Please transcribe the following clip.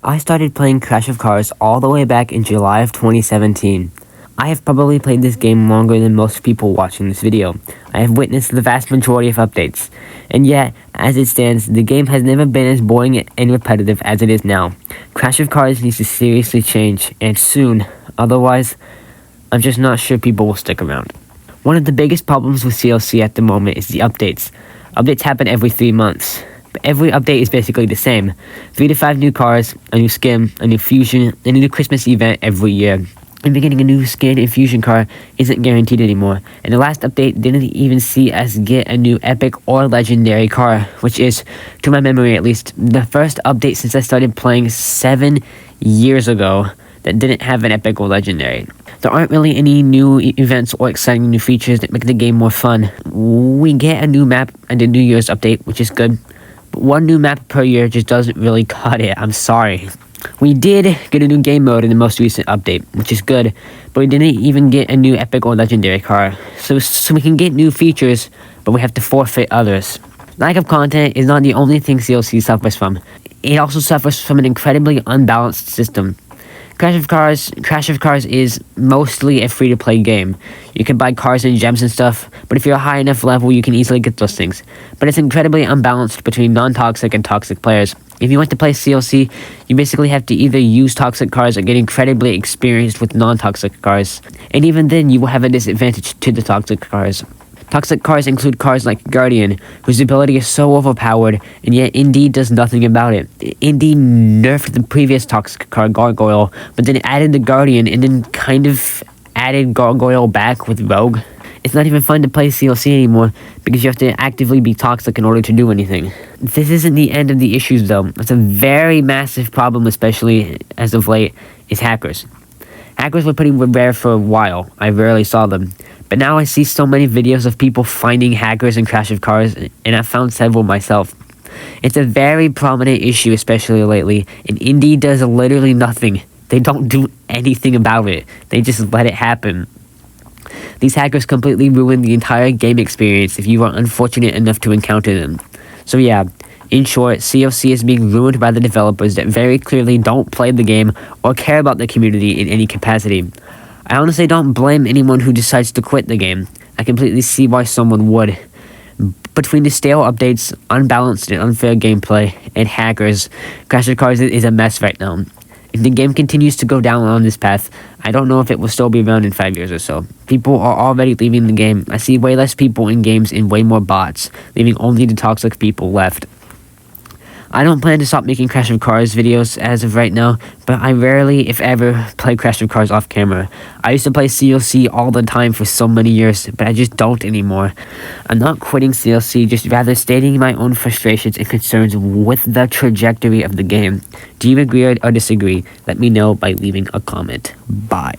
I started playing Crash of Cars all the way back in July of 2017. I have probably played this game longer than most people watching this video. I have witnessed the vast majority of updates, and yet, as it stands, the game has never been as boring and repetitive as it is now. Crash of Cars needs to seriously change, and soon, otherwise, I'm just not sure people will stick around. One of the biggest problems with CLC at the moment is the updates. Updates happen every 3 months. But every update is basically the same. 3 to 5 new cars, a new skin, a new fusion, and a new Christmas event every year. And getting a new skin and fusion car isn't guaranteed anymore. And the last update didn't even see us get a new epic or legendary car, which is, to my memory at least, the first update since I started playing 7 years ago that didn't have an epic or legendary. There aren't really any new events or exciting new features that make the game more fun. We get a new map and a New Year's update, which is good. But one new map per year just doesn't really cut it, I'm sorry. We did get a new game mode in the most recent update, which is good, but we didn't even get a new epic or legendary car. So we can get new features, but we have to forfeit others. Lack of content is not the only thing CLC suffers from. It also suffers from an incredibly unbalanced system. Crash of Cars is mostly a free-to-play game. You can buy cars and gems and stuff, but if you're a high enough level, you can easily get those things. But it's incredibly unbalanced between non-toxic and toxic players. If you want to play CLC, you basically have to either use toxic cars or get incredibly experienced with non-toxic cars. And even then, you will have a disadvantage to the toxic cars. Toxic cars include cars like Guardian, whose ability is so overpowered, and yet Indeed does nothing about it. Indeed nerfed the previous toxic car, Gargoyle, but then added the Guardian, and then kind of added Gargoyle back with Rogue. It's not even fun to play CLC anymore, because you have to actively be toxic in order to do anything. This isn't the end of the issues though. It's a very massive problem, especially as of late, is hackers. Hackers were pretty rare for a while. I rarely saw them. But now I see so many videos of people finding hackers in Crash of Cars, and I've found several myself. It's a very prominent issue, especially lately, and Indeed does literally nothing. They don't do anything about it. They just let it happen. These hackers completely ruin the entire game experience if you are unfortunate enough to encounter them. So yeah, in short, CLC is being ruined by the developers that very clearly don't play the game or care about the community in any capacity. I honestly don't blame anyone who decides to quit the game. I completely see why someone would. Between the stale updates, unbalanced and unfair gameplay, and hackers, Crash of Cars is a mess right now. If the game continues to go down on this path, I don't know if it will still be around in 5 years or so. People are already leaving the game. I see way less people in games and way more bots, leaving only the toxic people left. I don't plan to stop making Crash of Cars videos as of right now, but I rarely, if ever, play Crash of Cars off camera. I used to play CLC all the time for so many years, but I just don't anymore. I'm not quitting CLC, just rather stating my own frustrations and concerns with the trajectory of the game. Do you agree or disagree? Let me know by leaving a comment. Bye.